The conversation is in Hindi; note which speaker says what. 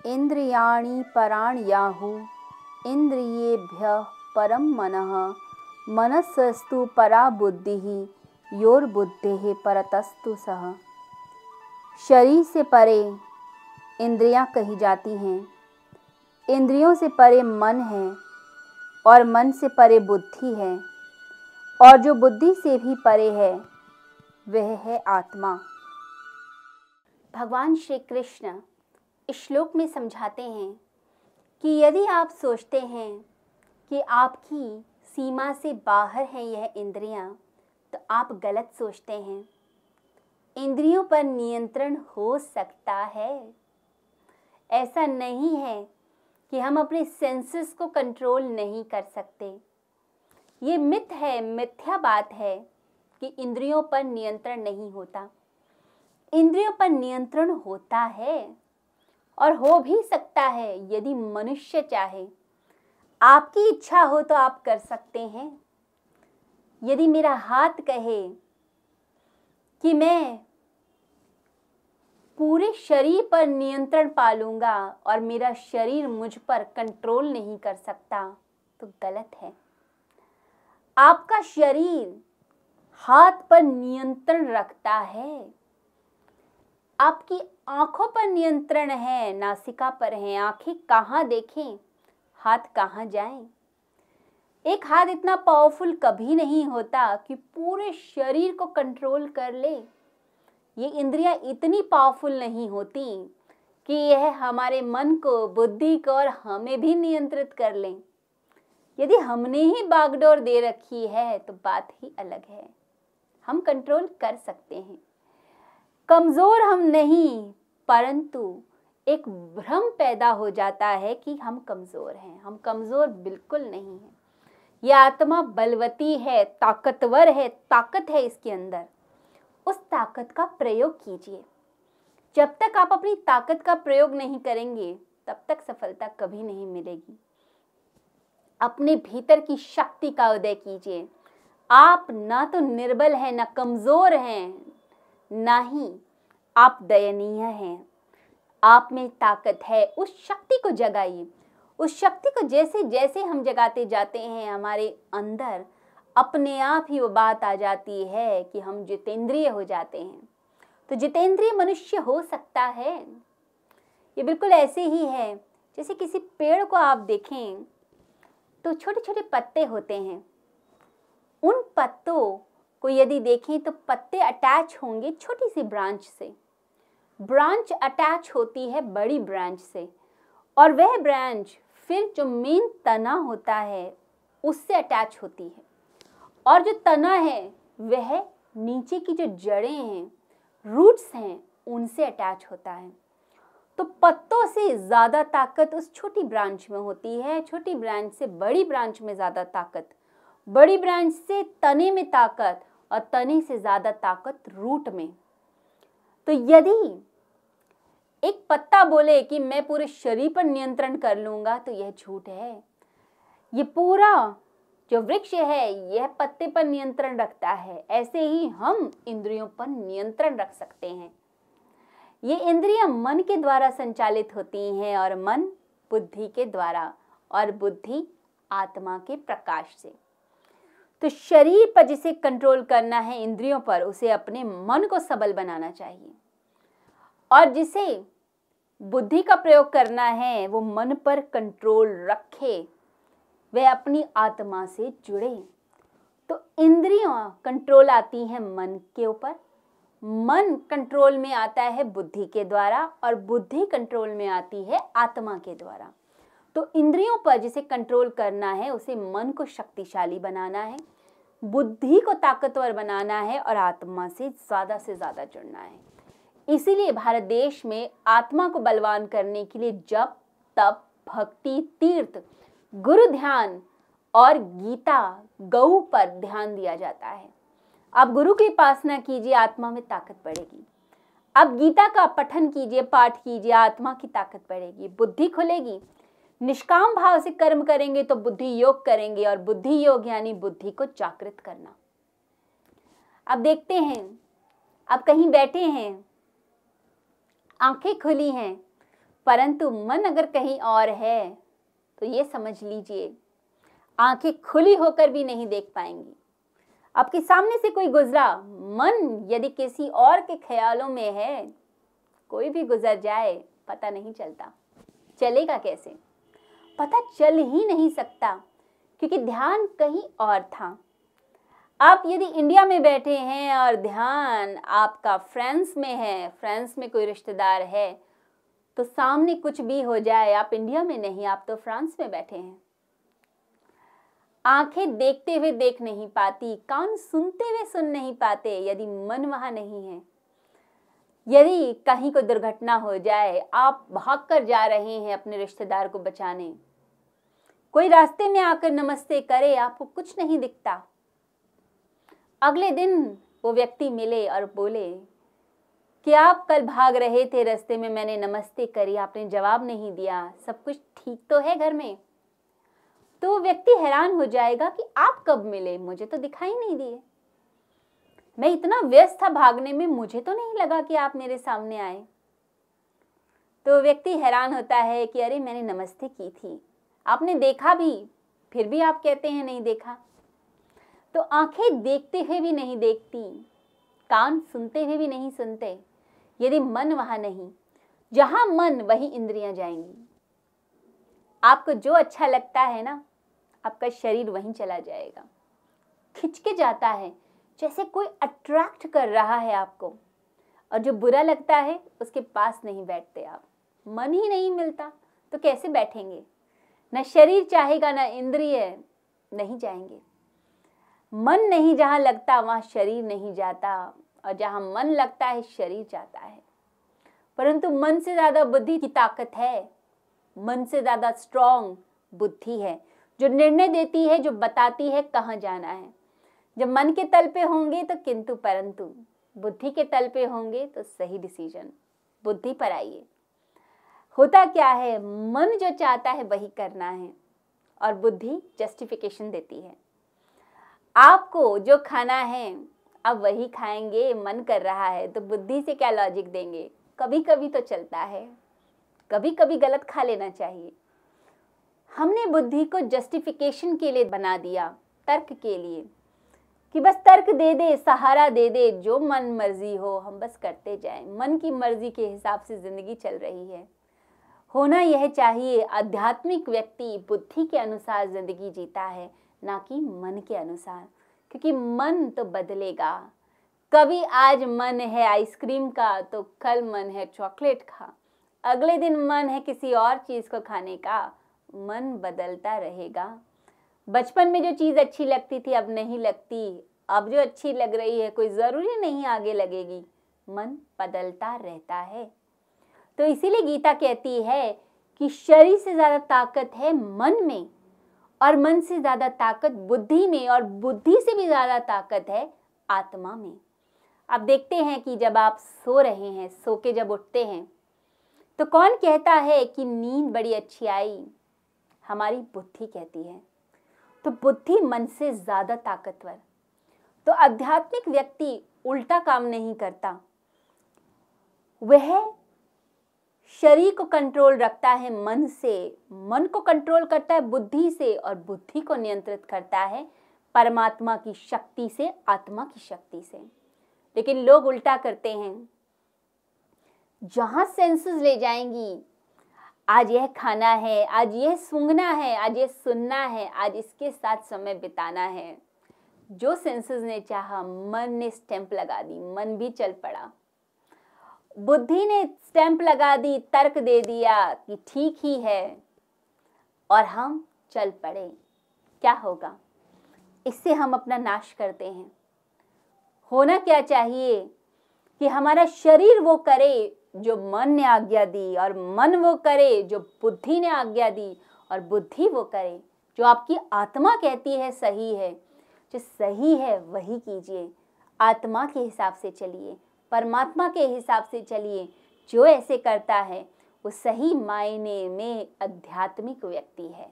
Speaker 1: इंद्रियाणि पराण्याहुः इंद्रियेभ्यः परं मनः मनसस्तु परा बुद्धिः योर्बुद्धेः परतस्तु सः। शरीर से परे इंद्रियां कही जाती हैं, इंद्रियों से परे मन है और मन से परे बुद्धि है, और जो बुद्धि से भी परे है वह है आत्मा। भगवान श्री कृष्ण इस श्लोक में समझाते हैं कि यदि आप सोचते हैं कि आपकी सीमा से बाहर हैं यह इंद्रियां, तो आप गलत सोचते हैं। इंद्रियों पर नियंत्रण हो सकता है। ऐसा नहीं है कि हम अपने सेंसेस को कंट्रोल नहीं कर सकते। ये मिथ है, मिथ्या बात है कि इंद्रियों पर नियंत्रण नहीं होता। इंद्रियों पर नियंत्रण होता है और हो भी सकता है यदि मनुष्य चाहे। आपकी इच्छा हो तो आप कर सकते हैं। यदि मेरा हाथ कहे कि मैं पूरे शरीर पर नियंत्रण पालूंगा और मेरा शरीर मुझ पर कंट्रोल नहीं कर सकता, तो गलत है। आपका शरीर हाथ पर नियंत्रण रखता है। आपकी आंखों पर नियंत्रण है, नासिका पर है। आंखें कहाँ देखें, हाथ कहाँ जाएं। एक हाथ इतना पावरफुल कभी नहीं होता कि पूरे शरीर को कंट्रोल कर ले। ये इंद्रियां इतनी पावरफुल नहीं होती कि यह हमारे मन को, बुद्धि को और हमें भी नियंत्रित कर लें। यदि हमने ही बागडोर दे रखी है तो बात ही अलग है। हम कंट्रोल कर सकते हैं। कमजोर हम नहीं, परंतु एक भ्रम पैदा हो जाता है कि हम कमजोर हैं। हम कमजोर बिल्कुल नहीं हैं। यह आत्मा बलवती है, ताकतवर है, ताकत है इसके अंदर। उस ताकत का प्रयोग कीजिए। जब तक आप अपनी ताकत का प्रयोग नहीं करेंगे तब तक सफलता कभी नहीं मिलेगी। अपने भीतर की शक्ति का उदय कीजिए। आप ना तो निर्बल हैं, ना कमजोर हैं, ना ही आप दयनीय हैं। आप में ताकत है। उस शक्ति को जगाइए। उस शक्ति को जैसे जैसे हम जगाते जाते हैं, हमारे अंदर अपने आप ही वो बात आ जाती है कि हम जितेंद्रिय हो जाते हैं। तो जितेंद्रिय मनुष्य हो सकता है। ये बिल्कुल ऐसे ही है जैसे किसी पेड़ को आप देखें तो छोटे छोटे पत्ते होते हैं। उन पत्तों को यदि देखें तो पत्ते अटैच होंगे छोटी सी ब्रांच से। ब्रांच अटैच होती है बड़ी ब्रांच से, और वह ब्रांच फिर जो मेन तना होता है उससे अटैच होती है, और जो तना है वह नीचे की जो जड़ें हैं, रूट्स हैं, उनसे अटैच होता है। तो पत्तों से ज़्यादा ताकत उस छोटी ब्रांच में होती है, छोटी ब्रांच से बड़ी ब्रांच में ज़्यादा ताकत, बड़ी ब्रांच से तने में ताकत, और तने से ज़्यादा ताकत रूट में। तो यदि एक पत्ता बोले कि मैं पूरे शरीर पर नियंत्रण कर लूँगा, तो यह झूठ है। ये पूरा जो वृक्ष है यह पत्ते पर नियंत्रण रखता है। ऐसे ही हम इंद्रियों पर नियंत्रण रख सकते हैं। ये इंद्रियां मन के द्वारा संचालित होती हैं, और मन बुद्धि के द्वारा, और बुद्धि आत्मा के प्रकाश से। तो शरीर पर जिसे कंट्रोल करना है, इंद्रियों पर, उसे अपने मन को सबल बनाना चाहिए। और जिसे बुद्धि का प्रयोग करना है वो मन पर कंट्रोल रखे, वह अपनी आत्मा से जुड़े। तो इंद्रियां कंट्रोल आती हैं मन के ऊपर, मन कंट्रोल में आता है बुद्धि के द्वारा, और बुद्धि कंट्रोल में आती है आत्मा के द्वारा। तो इंद्रियों पर जिसे कंट्रोल करना है उसे मन को शक्तिशाली बनाना है, बुद्धि को ताकतवर बनाना है, और आत्मा से ज़्यादा जुड़ना है। इसीलिए भारत देश में आत्मा को बलवान करने के लिए जप, तप, भक्ति, तीर्थ, गुरु ध्यान और गीता, गौ पर ध्यान दिया जाता है। आप गुरु की उपासना कीजिए, आत्मा में ताकत बढ़ेगी। आप गीता का पठन कीजिए, पाठ कीजिए, आत्मा की ताकत बढ़ेगी, बुद्धि खुलेगी। निष्काम भाव से कर्म करेंगे तो बुद्धि योग करेंगे, और बुद्धि योग यानी बुद्धि को जागृत करना। अब देखते हैं, आप कहीं बैठे हैं, आंखें खुली हैं, परंतु मन अगर कहीं और है तो ये समझ लीजिए आंखें खुली होकर भी नहीं देख पाएंगी। आपके सामने से कोई गुजरा, मन यदि किसी और के ख्यालों में है, कोई भी गुजर जाए पता नहीं चलता। चलेगा कैसे? पता चल ही नहीं सकता, क्योंकि ध्यान कहीं और था। आप यदि इंडिया में बैठे हैं और ध्यान आपका फ्रांस में है, फ्रांस में कोई रिश्तेदार है, तो सामने कुछ भी हो जाए, आप इंडिया में नहीं, आप तो फ्रांस में बैठे हैं। आंखें देखते हुए देख नहीं पाती, कान सुनते हुए सुन नहीं पाते यदि मन वहां नहीं है। यदि कहीं कोई दुर्घटना हो जाए, आप भागकर जा रहे हैं अपने रिश्तेदार को बचाने, कोई रास्ते में आकर नमस्ते करे, आपको कुछ नहीं दिखता। अगले दिन वो व्यक्ति मिले और बोले कि आप कल भाग रहे थे, रास्ते में मैंने नमस्ते करी, आपने जवाब नहीं दिया, सब कुछ ठीक तो है घर में? तो वो व्यक्ति हैरान हो जाएगा कि आप कब मिले, मुझे तो दिखाई नहीं दिए, मैं इतना व्यस्त था भागने में, मुझे तो नहीं लगा कि आप मेरे सामने आए। तो व्यक्ति हैरान होता है कि अरे मैंने नमस्ते की थी, आपने देखा भी, फिर भी आप कहते हैं नहीं देखा। तो आंखें देखते हुए भी नहीं देखती, कान सुनते हुए भी नहीं सुनते, यदि मन वहां नहीं। जहां मन वहीं इंद्रियां जाएंगी। आपको जो अच्छा लगता है ना, आपका शरीर वहीं चला जाएगा, खिंच के जाता है, जैसे कोई अट्रैक्ट कर रहा है आपको। और जो बुरा लगता है उसके पास नहीं बैठते आप। मन ही नहीं मिलता तो कैसे बैठेंगे? न शरीर चाहेगा, न इंद्रिय, नहीं जाएंगे। मन नहीं जहां लगता वहां शरीर नहीं जाता, और जहां मन लगता है शरीर जाता है। परंतु मन से ज्यादा बुद्धि की ताकत है, मन से ज्यादा स्ट्रॉन्ग बुद्धि है, जो निर्णय देती है, जो बताती है कहाँ जाना है। जब मन के तल पे होंगे तो किंतु परंतु, बुद्धि के तल पे होंगे तो सही डिसीजन। बुद्धि पर आइए। होता क्या है, मन जो चाहता है वही करना है, और बुद्धि जस्टिफिकेशन देती है। आपको जो खाना है अब वही खाएंगे, मन कर रहा है, तो बुद्धि से क्या लॉजिक देंगे? कभी कभी तो चलता है, कभी कभी गलत खा लेना चाहिए। हमने बुद्धि को जस्टिफिकेशन के लिए बना दिया, तर्क के लिए, कि बस तर्क दे दे, सहारा दे दे, जो मन मर्जी हो हम बस करते जाएं। मन की मर्जी के हिसाब से जिंदगी चल रही है। होना यह चाहिए, आध्यात्मिक व्यक्ति बुद्धि के अनुसार जिंदगी जीता है, ना कि मन के अनुसार, क्योंकि मन तो बदलेगा। कभी आज मन है आइसक्रीम का तो कल मन है चॉकलेट का, अगले दिन मन है किसी और चीज को खाने का। मन बदलता रहेगा। बचपन में जो चीज अच्छी लगती थी अब नहीं लगती, अब जो अच्छी लग रही है कोई जरूरी नहीं आगे लगेगी। मन बदलता रहता है। तो इसीलिए गीता कहती है कि शरीर से ज्यादा ताकत है मन में, और मन से ज्यादा ताकत बुद्धि में, और बुद्धि से भी ज्यादा ताकत है आत्मा में। आप देखते हैं कि जब आप सो रहे हैं, सो के जब उठते हैं, तो कौन कहता है कि नींद बड़ी अच्छी आई? हमारी बुद्धि कहती है। तो बुद्धि मन से ज्यादा ताकतवर। तो आध्यात्मिक व्यक्ति उल्टा काम नहीं करता, वह शरीर को कंट्रोल रखता है मन से, मन को कंट्रोल करता है बुद्धि से, और बुद्धि को नियंत्रित करता है परमात्मा की शक्ति से, आत्मा की शक्ति से। लेकिन लोग उल्टा करते हैं। जहां सेंसेस ले जाएंगी, आज यह खाना है, आज यह सूंघना है, आज यह सुनना है, आज इसके साथ समय बिताना है, जो सेंसेस ने चाहा, मन ने स्टैंप लगा दी, मन भी चल पड़ा। बुद्धि ने स्टैंप लगा दी, तर्क दे दिया कि ठीक ही है, और हम चल पड़े। क्या होगा? इससे हम अपना नाश करते हैं। होना क्या चाहिए कि हमारा शरीर वो करे जो मन ने आज्ञा दी, और मन वो करे जो बुद्धि ने आज्ञा दी, और बुद्धि वो करे जो आपकी आत्मा कहती है सही है। जो सही है वही कीजिए, आत्मा के हिसाब से चलिए, परमात्मा के हिसाब से चलिए। जो ऐसे करता है वो सही मायने में आध्यात्मिक व्यक्ति है।